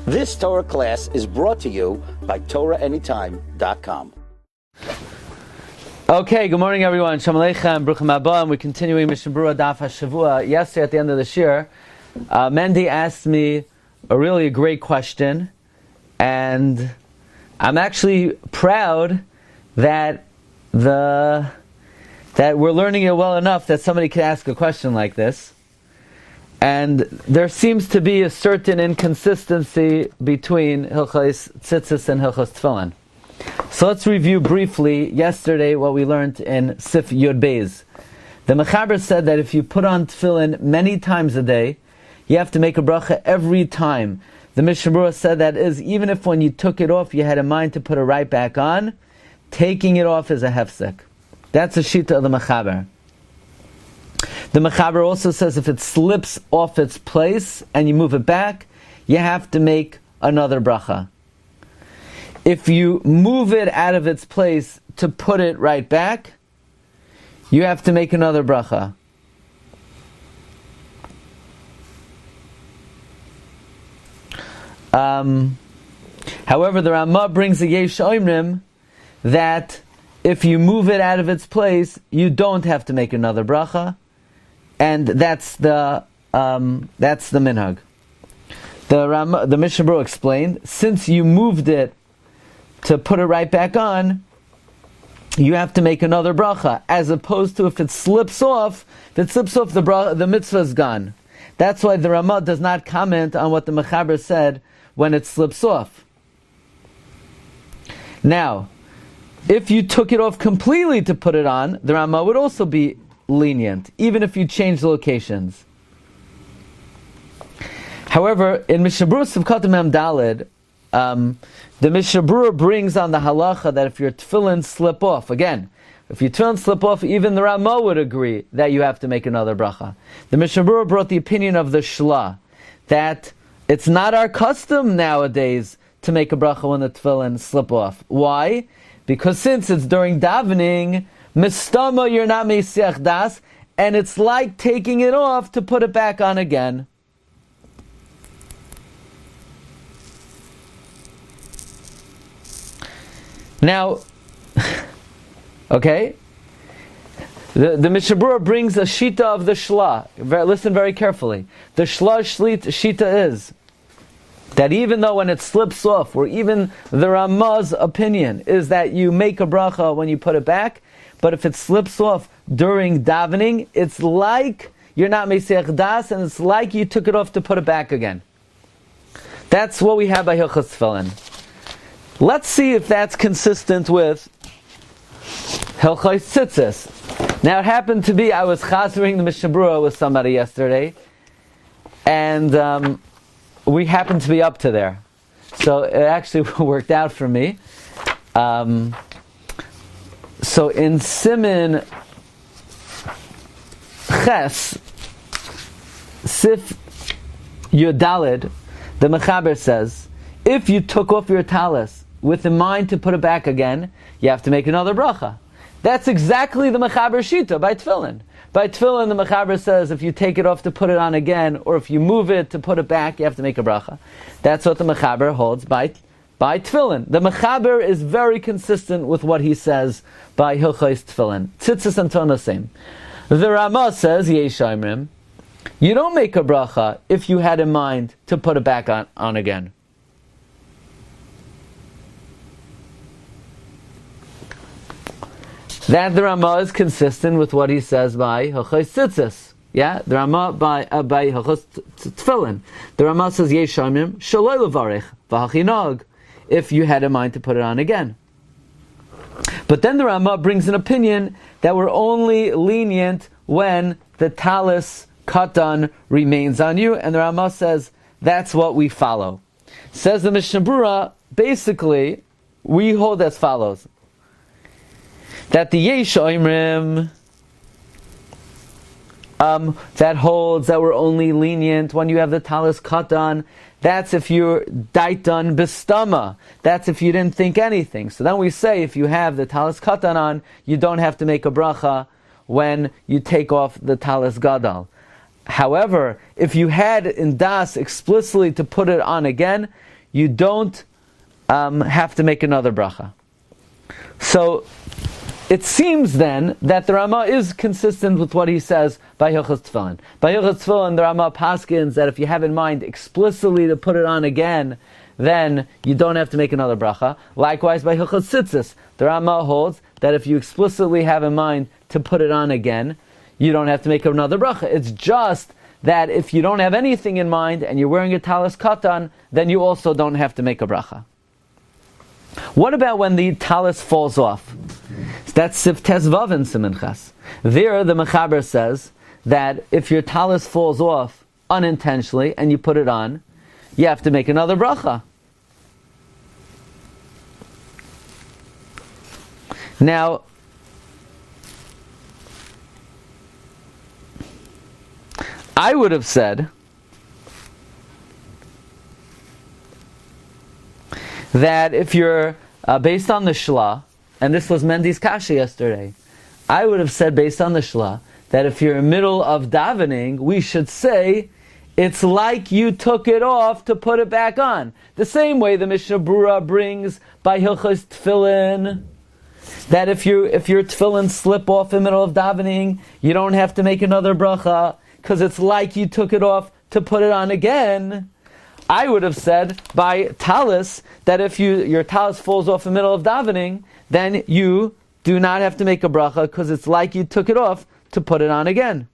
This Torah class is brought to you by TorahAnytime.com. Okay, good morning everyone. Shalom Aleichem, Bruchim Haba. We're continuing Mishnah Berurah Daf HaShavua. Yesterday at the end of the Shiur, Mendy asked me a great question, and I'm actually proud that we're learning it well enough that somebody could ask a question like this. And there seems to be a certain inconsistency between Hilchos Tzitzis and Hilchos Tefillin. So let's review briefly yesterday what we learned in Sif Yud Beis. The Mechaber said that if you put on Tefillin many times a day, you have to make a bracha every time. The Mishnah Berurah said that is, even if when you took it off you had in mind to put it right back on, taking it off is a hefsek. That's the shita of the Mechaber. The Mechaber also says if it slips off its place and you move it back, you have to make another bracha. If you move it out of its place to put it right back, you have to make another bracha. However, the Ramah brings a Yesh Oimrim that if you move it out of its place, you don't have to make another bracha, and that's the minhag. The Mishnah Berurah explained, since you moved it to put it right back on, you have to make another bracha, as opposed to if it slips off, the mitzvah is gone. That's why the Ramah does not comment on what the Mechaber said when it slips off. Now, if you took it off completely to put it on, the Ramah would also be lenient, even if you change the locations. However, in Mishnah Berurah Sivkot Mem Daled, the Mishnah Berurah brings on the halacha that if your tefillin slip off, again, if your tefillin slip off, even the Ramah would agree that you have to make another bracha. The Mishnah Berurah brought the opinion of the Shla, that it's not our custom nowadays to make a bracha when the tefillin slip off. Why? Because since it's during davening, mistama you're not meisiach das, and it's like taking it off to put it back on again. Now, okay, the Mishnah Berurah brings a shita of the Shla. Listen very carefully. The Shla shita is that even though when it slips off, or even the Ramah's opinion is that you make a bracha when you put it back, but if it slips off during davening, it's like you're not meisiach das, and it's like you took it off to put it back again. That's what we have by Hilchos Tefillin. Let's see if that's consistent with Hilchos Tzitzis. Now it happened to be I was chazering the Mishnah Berurah with somebody yesterday, and we happened to be up to there. So it actually worked out for me. So in Siman Ches, Sif Yudalid, the Mechaber says, if you took off your Tallis with the mind to put it back again, you have to make another bracha. That's exactly the Mechaber Shita by Tefillin. By Tefillin, the Mechaber says if you take it off to put it on again, or if you move it to put it back, you have to make a bracha. That's what the Mechaber holds by Tefillin. The Mechaber is very consistent with what he says by Hilchos Tefillin. Tzitzis and Tefillin the same. The Ramah says, Yesh Oimrim, you don't make a bracha if you had in mind to put it back on again. That the Ramah is consistent with what he says by Hilchos Tzitzis. Yeah, the Ramah by Hilchos Tefillin. The Ramah says Yesh Oimrim Shaloi Levarich V'Hachinog, if you had in mind to put it on again. But then the Ramah brings an opinion that we're only lenient when the Tallis katan remains on you, and the Ramah says that's what we follow. Says the Mishnah Berurah, basically we hold as follows: that the Yesh Oimrim that holds that we're only lenient when you have the Tallis katan, that's if you're daitan bistama, that's if you didn't think anything. So then we say if you have the Tallis katan on, you don't have to make a bracha when you take off the Tallis gadal. However, if you had in das explicitly to put it on again, you don't have to make another bracha. So it seems then that the Rama is consistent with what he says by Hilchos Tefillin. By Hilchos Tefillin, the Rama paskins that if you have in mind explicitly to put it on again, then you don't have to make another bracha. Likewise, by Hilchos Tzitzis, the Rama holds that if you explicitly have in mind to put it on again, you don't have to make another bracha. It's just that if you don't have anything in mind and you're wearing a Tallis katan, then you also don't have to make a bracha. What about when the Tallis falls off? That's Sif Tezvav in Siman Ches. There, the Mechaber says that if your Tallis falls off unintentionally and you put it on, you have to make another bracha. Now, I would have said that if you're based on the Shla, and this was Mendy's Kasha yesterday, I would have said based on the Shla that if you're in the middle of davening, we should say it's like you took it off to put it back on. The same way the Mishnah Brura brings by Hilchos Tefillin, that if your tefillin slip off in the middle of davening, you don't have to make another bracha because it's like you took it off to put it on again. I would have said by Tallis that if your Tallis falls off in the middle of davening, then you do not have to make a bracha because it's like you took it off to put it on again.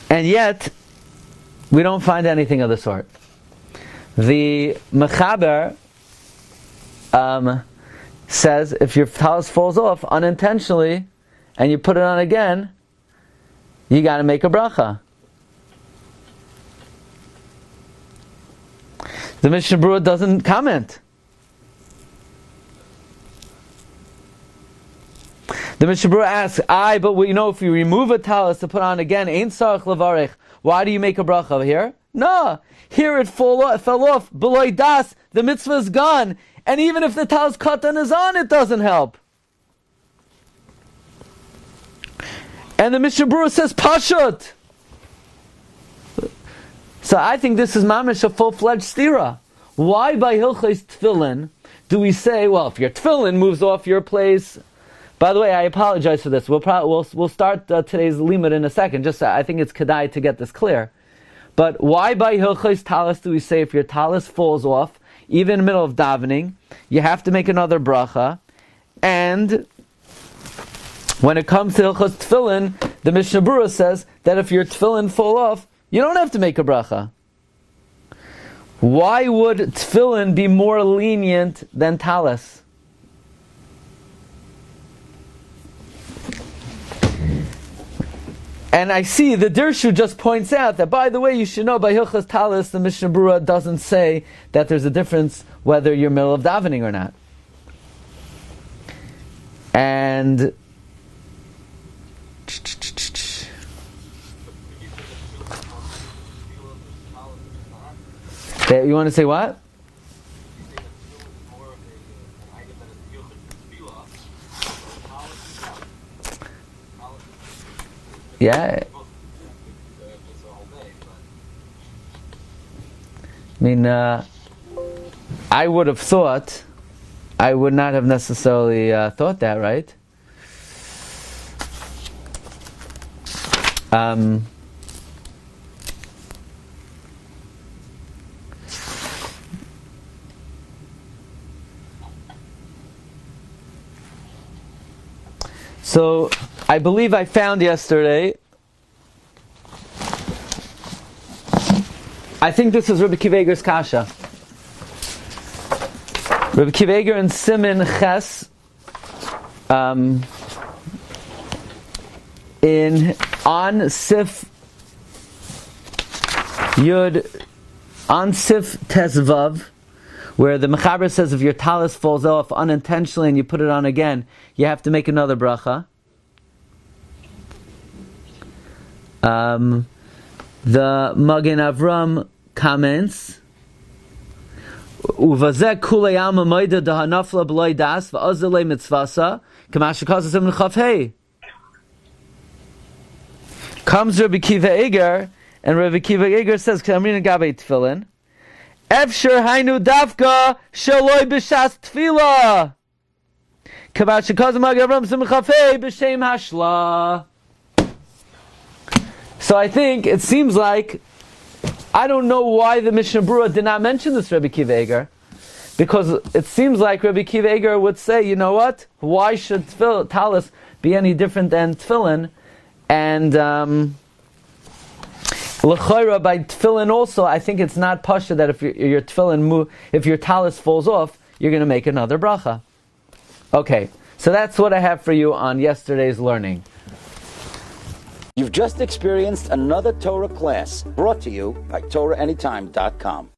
And yet, we don't find anything of the sort. The Mechaber says if your Tallis falls off unintentionally and you put it on again, you got to make a bracha. The Mishnah Brura doesn't comment. The Mishnah Brura asks, but if you remove a Tallis to put on again, ain't sarach levarech. Why do you make a bracha here? No, here it fell off. Beloy das, the mitzvah is gone. And even if the Tallis katan is on, it doesn't help. And the Mishnah Brura says pashut. So I think this is mamish a full-fledged stira. Why by Hilchos Tefillin do we say, well, if your Tefillin moves off your place? By the way, I apologize for this. We'll start today's limud in a second. Just I think it's kedai to get this clear. But why by Hilchos Tallis do we say if your Tallis falls off, even in the middle of davening, you have to make another bracha? And when it comes to Hilchos Tefillin, the Mishnah Brura says that if your Tefillin fall off, you don't have to make a bracha. Why would Tefillin be more lenient than Tallis? And I see the Dirshu just points out that, by the way, you should know by Hilchos Tallis, the Mishnah Brura doesn't say that there's a difference whether you're middle of davening or not. And you want to say what? Yeah. I mean, I would have thought, I would not have necessarily thought that, right? So, I believe I found yesterday, I think this is Rebbi Eiger's kasha. Rebbi Eiger in Siman Ches, on Sif Tezvav, where the Mechaber says if your Tallis falls off unintentionally and you put it on again, you have to make another bracha. The Magen Avram comments, Uvazek kulei alma moida dahanafla b'loy das va'azalei mitzvasa Kamash causes him Chaf Hey. Comes Rabbi Akiva Eiger, and Rabbi Akiva Eiger says, "Kamrin Gabe Tefillin, Efshir Hainu Davka Shaloi B'Shas Tefillah, Kamash causes him Agavram Sim Chaf Hey B'Shem Hashla." So I think it seems like, I don't know why the Mishnah Berurah did not mention this Rabbi Akiva Eiger, because it seems like Rabbi Akiva Eiger would say, you know what? Why should Tallis be any different than Tefillin? And L'chayra by Tefillin also, I think it's not Parsha that if your Tefillin, if your Tallis falls off, you're going to make another bracha. Okay, so that's what I have for you on yesterday's learning. You've just experienced another Torah class brought to you by TorahAnytime.com.